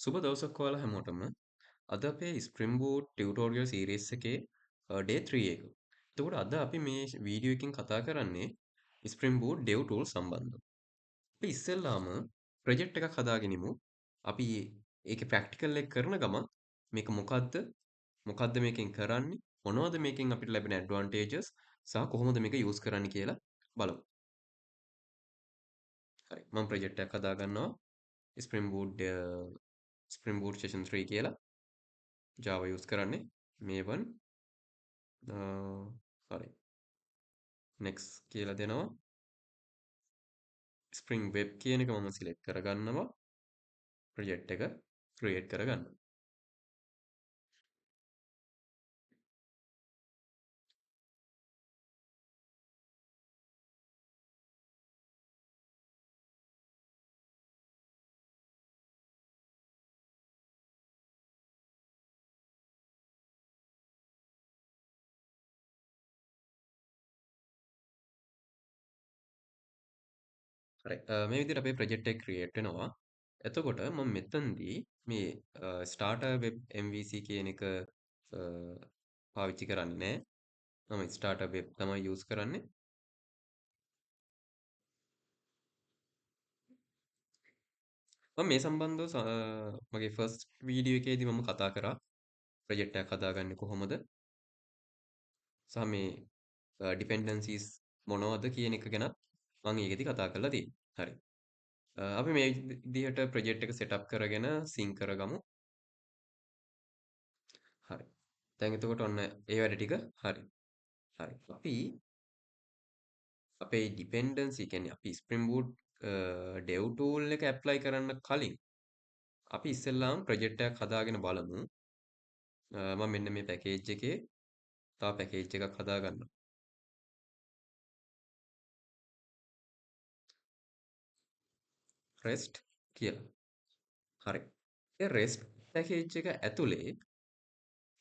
සුබ දවසක් ඔයාලා හැමෝටම. අද අපේ Spring Boot ටියුටෝරියල් සීරීස් එකේ day 3 එක. එතකොට අද අපි මේ වීඩියෝ එකකින් කතා කරන්නේ Spring Boot Dev Tools සම්බන්ධව. අපි ඉස්සෙල්ලාම ප්‍රොජෙක්ට් එකක් හදාගෙනමු. අපි ඒකේ ප්‍රැක්ටිකල් එක කරන ගමන් මේක මොකද්ද මේකෙන් කරන්නේ? මොනවද මේකෙන් අපිට ලැබෙන ඇඩ්වාන්ටේජස් සහ කොහොමද මේක යූස් කරන්නේ කියලා බලමු. හරි. මම ප්‍රොජෙක්ට් එකක් හදාගන්නවා. Spring Boot Session 3 කියලා. Java යූස් කරන්නේ Maven හරි next කියලා දෙනවා Spring Web කියන එක මම සිලෙක්ට් කරගන්නවා ප්‍රොජෙක්ට් එක ක්‍රියේට් කරගන්න. හරි මේ විදිහට අපේ ප්‍රොජෙක්ට් එක ක්‍රියේට් වෙනවා. එතකොට මම මෙතනදී මේ starter web MVC කියන එක පාවිච්චි කරන්නේ නැහැ. මම starter web තමයි යූස් කරන්නේ. මම මේ සම්බන්ධව මගේ ෆස්ට් වීඩියෝ එකේදී මම කතා කරා ප්‍රොජෙක්ට් එකක් හදාගන්නේ කොහොමද සහ මේ ඩිපෙන්ඩන්සිස් මොනවද කියන එක ගැනත් මම ඒකෙදි කතා කරලා තියෙනවා. හරි. අපි මේ විදිහට ප්‍රොජෙක්ට් එක සෙටප් කරගෙන සින්ක් කරගමු. හරි. දැන් එතකොට ඔන්න ඒ වැඩ ටික හරි. හරි. අපි අපේ ඩිපෙන්ඩන්සි කියන්නේ අපි Spring Boot dev tool එක ඇප්ලයි කරන්න කලින් අපි ඉස්සෙල්ලාම ප්‍රොජෙක්ට් එකක් හදාගෙන බලමු. මම මෙන්න මේ පැකේජ් එකේ තව පැකේජ් එකක් හදාගන්නවා. REST කියලා. හරි. ඒ REST පැකේජ් එක ඇතුලේ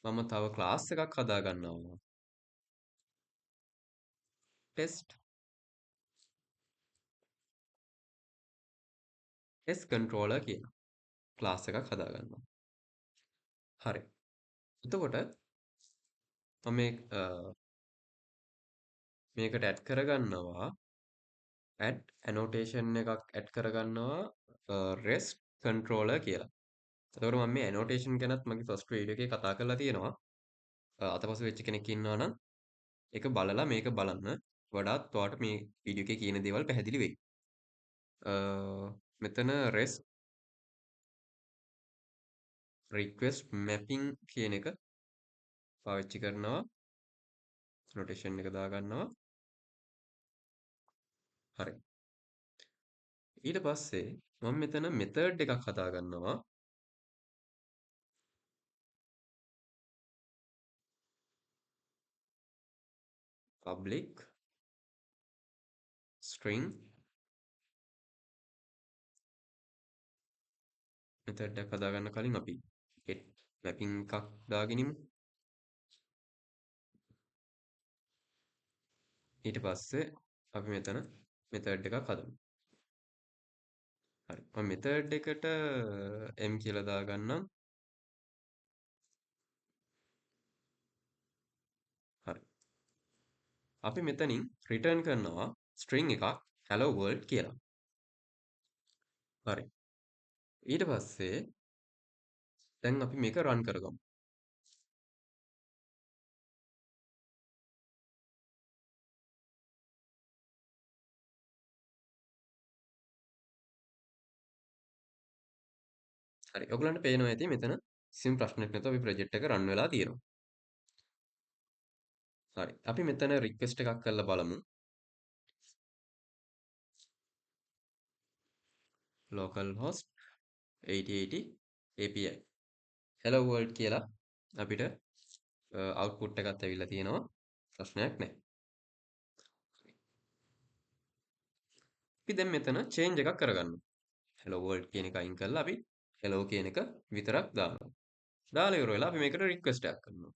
මම තව ක්ලාස් එකක් හදාගන්නවා. test controller කියලා ක්ලාස් එකක් හදාගන්නවා. හරි. එතකොට මම මේකට ඇඩ් කරගන්නවා add annotation එකක් ඇඩ් කරගන්නවා REST controller කියලා. එතකොට මම මේ annotation ගැනත් මගේ first video එකේ කතා කරලා තියෙනවා. අතපසු වෙච්ච කෙනෙක් ඉන්නවා නම් ඒක බලලා මේක බලන්න. වඩාත් ඔයාලට මේ වීඩියෝ එකේ කියන දේවල් පැහැදිලි වෙයි. මෙතන REST request mapping කියන එක පාවිච්චි කරනවා. notation එක දාගන්නවා. හරි. ඊට පස්සේ මම මෙතන method එකක් හදාගන්නවා. public string method එකක් හදාගන්න කලින් අපි get mapping එකක් දාගෙනමු. ඊට පස්සේ අපි මෙතන method එකක් හදමු. හරි. මම method එකට m කියලා දාගන්නම්. හරි. අපි මෙතනින් return කරනවා string එකක් hello world කියලා. හරි. ඊට පස්සේ දැන් අපි මේක run කරගමු. හරි. ඔයගලන්ට පේනවා ඇති මෙතන කිසිම ප්‍රශ්නයක් නැතුව අපි ප්‍රොජෙක්ට් එක run වෙලා තියෙනවා. හරි. අපි මෙතන request එකක් කරලා බලමු. localhost 8080 API hello world කියලා අපිට output එකක් ඇවිල්ලා තියෙනවා. ප්‍රශ්නයක් නැහැ. අපි දැන් මෙතන change එකක් කරගන්නවා. hello world කියන එක අයින් කරලා අපි hello කියන එක විතරක් දානවා. දාලා ඉවර වෙලා අපි මේකට request එකක් කරනවා.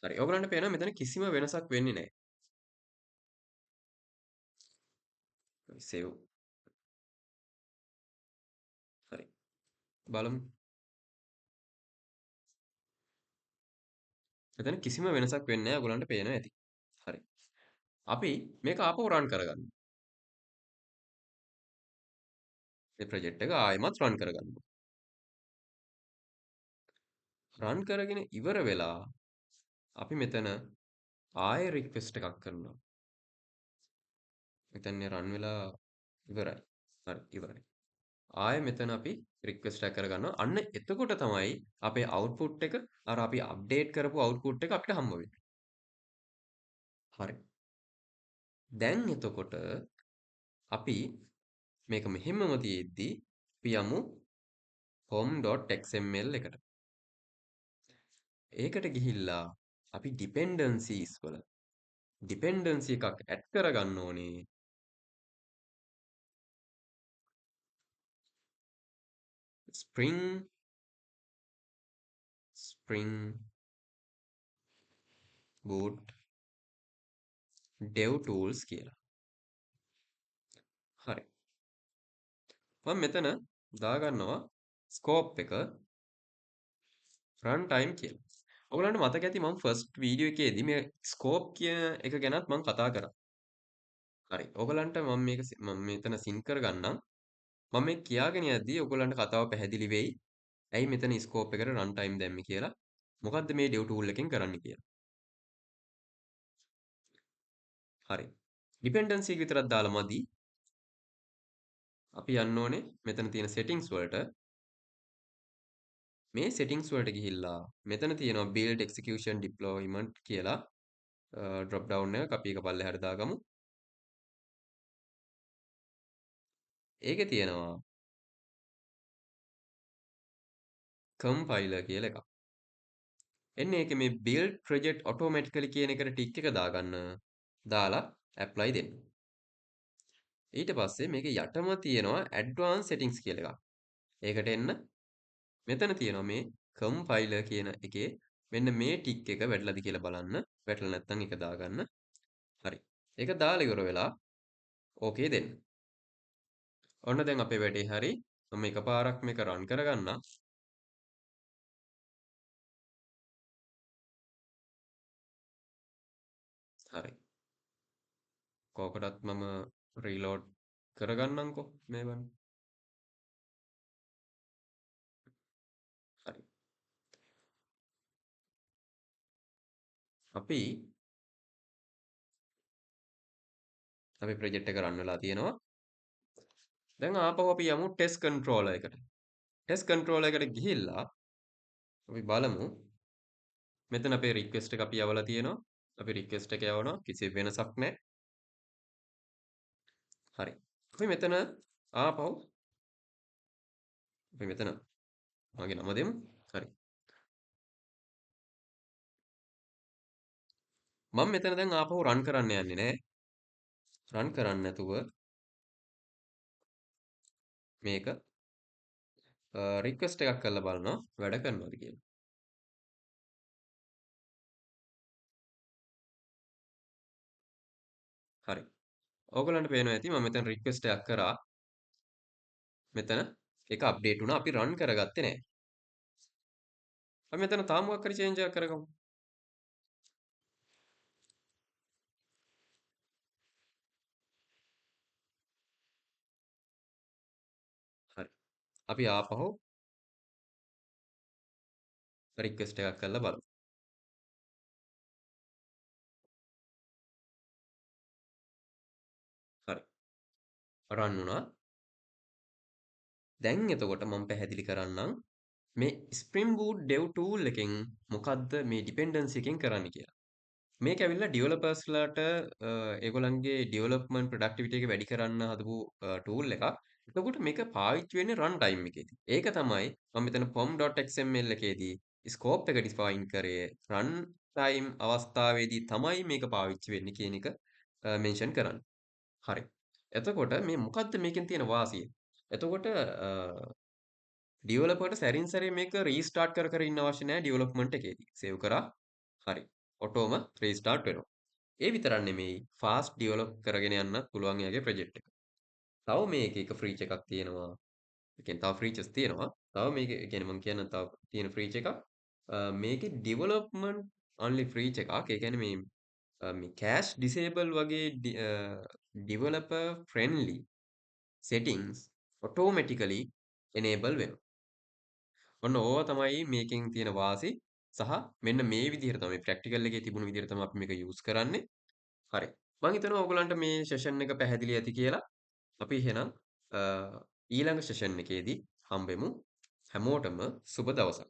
හරි. ඔයගලන්ට පේනවා මෙතන කිසිම වෙනසක් වෙන්නේ නැහැ. save. හරි. බලමු. එතන කිසිම වෙනසක් වෙන්නේ නැහැ. ඔයගලන්ට පේනවා ඇති. හරි. අපි මේක ආපහු රන් කරගන්න. මේ ප්‍රොජෙක්ට් එක ආයෙමත් රන් කරගන්න. රන් කරගෙන ඉවර වෙලා අපි මෙතන ආයෙ රික්වෙස්ට් එකක් කරනවා. මෙතන රන් වෙලා ඉවරයි. හරි ඉවරයි. ආයෙ මෙතන අපි රික්වෙස්ට් එක කරගන්නවා. අන්න එතකොට තමයි අපේ අවුට්පුට් එක අර අපි අප්ඩේට් කරපු අවුට්පුට් එක අපිට හම්බ වෙන්නේ. හරි. දැන් එතකොට අපි මේක මෙහෙමම තියෙද්දි අපි යමු home.xml එකට. ඒකට ගිහිල්ලා අපි dependencies වල dependency එකක් ඇඩ් කරගන්න ඕනේ. spring boot dev tools කියලා. හරි. මම මෙතන දාගන්නවා scope එක run time කියලා. ඔයගලන්ට මතක ඇති මම ෆස්ට් වීඩියෝ එකේදී මේ ස්කෝප් කියන එක ගැනත් මම කතා කරා. හරි. ඔයගලන්ට මම මෙතන සින් කරගන්නම්. මම මේ කියාගෙන යද්දී ඔයගලන්ට කතාව පැහැදිලි වෙයි. ඇයි මෙතන ස්කෝප් එකට රන් ටයිම් දැම්මේ කියලා. මොකද්ද මේ dev tool එකෙන් කරන්න කියලා. හරි. dependency එක විතරක් දාලා මදි. අපි යන්න ඕනේ මෙතන තියෙන settings වලට. මේ settings වලට ගිහිල්ලා මෙතන තියෙනවා build execution deployment කියලා drop down එක අපි එක පල්ලෙහාට දාගමු. ඒකේ තියෙනවා compiler කියලා එකක්. එන්නේ ඒකේ මේ build project automatically කියන එකට ටික් එක දාගන්න. දාලා apply දෙන්න. ඊට පස්සේ මේකේ යටම තියෙනවා advanced settings කියලා එකක්. ඒකට එන්න මෙතන තියෙනවා මේ compiler කියන එකේ මෙන්න මේ ටික් එක වැටලාද කියලා බලන්න. වැටලා නැත්නම් ඒක දාගන්න. හරි. ඒක දාලා ඉවර වෙලා ඕකේ දෙන්න. ඔන්න දැන් අපේ වැඩේ හරි. මම එකපාරක් මේක රන් කරගන්නම්. හරි. කෝකටත් මම රීලෝඩ් කරගන්නම්කෝ මේවන්. හරි. අපි ප්‍රොජෙක්ට් එක රන් වෙලා තියෙනවා. දැන් ආපහු අපි යමු ටෙස්ට් කන්ට්‍රෝලර් එකට. ටෙස්ට් කන්ට්‍රෝලර් එකට ගිහිල්ලා අපි බලමු මෙතන අපේ රික්වෙස්ට් එක අපි යවලා තියෙනවා. අපි රික්වෙස්ට් එක යවනවා කිසි වෙනසක් නැහැ. හරි. අපි මෙතන ආපහු අපි මෙතන මගේ නම දෙමු. හරි. මම මෙතන දැන් ආපහු රන් කරන්න යන්නේ නැහැ. රන් කරන්න නැතුව මේක රික්වෙස්ට් එකක් කරලා බලනවා වැඩ කරනවද කියලා. හරි. ඕගොල්ලන්ට පේනවා ඇති මම මෙතන රික්වෙස්ට් එකක් කරා. මෙතන ඒක අප්ඩේට් වුණා. අපි රන් කරගත්තේ නැහැ. අපි මෙතන තාම මොකක් හරි චේන්ජ් එකක් කරගමු. හරි. අපි ආපහු රික්වෙස්ට් එකක් කරලා බලමු. හරි. රන් වුණා. දැන් එතකොට මම පැහැදිලි කරන්නම් මේ Spring Boot Dev tool එකෙන් මොකද්ද මේ dependency එකෙන් කරන්නේ කියලා. මේක ඇවිල්ලා developers ලාට ඒගොල්ලන්ගේ development productivity එක වැඩි කරන්න හදපු tool එකක්. එතකොට මේක පාවිච්චි වෙන්නේ run time එකේදී. ඒක තමයි මම මෙතන pom.xml එකේදී scope එක define කරේ run time අවස්ථාවේදී තමයි මේක පාවිච්චි වෙන්නේ කියන එක mention කරන්නේ. හරි. එතකොට මේ මොකද්ද මේකෙන් තියෙන වාසිය? එතකොට ඩිවලොපර්ට සැරින් සැරේ මේක රීස්ටාර්ට් කර කර ඉන්න අවශ්‍ය නැහැ ඩිවලොප්මන්ට් එකේදී. සේව් කරා. හරි. ඔටෝම රීස්ටාර්ට් වෙනවා. ඒ විතරක් නෙමෙයි ෆාස්ට් ඩිවලොප් කරගෙන යන්නත් පුළුවන් එයාගේ ප්‍රොජෙක්ට් එක. තව මේකේ එක ෆීචර් එකක් තියෙනවා. ඒ කියන්නේ තව ෆීචර්ස් තියෙනවා. තව මේකේ ඒ කියන්නේ මම කියන්නම් තව තියෙන ෆීචර් එකක්. මේකේ ඩෙවලොප්මන්ට් ඔන්ලි ෆීචර් එකක්. ඒ කියන්නේ මේ කෑෂ් ඩිසේබල් වගේ developer friendly settings automatically enable වෙනවා. ඔන්න ඕවා තමයි මේකෙන් තියෙන වාසි සහ මෙන්න මේ විදිහට තමයි ප්‍රැක්ටිකල් එකේ තිබුණු විදිහට තමයි අපි මේක යූස් කරන්නේ. හරි. මම හිතනවා ඔයගලන්ට මේ සෙෂන් එක පැහැදිලි ඇති කියලා. අපි එහෙනම් ඊළඟ සෙෂන් එකේදී හම්බෙමු. හැමෝටම සුබ දවසක්.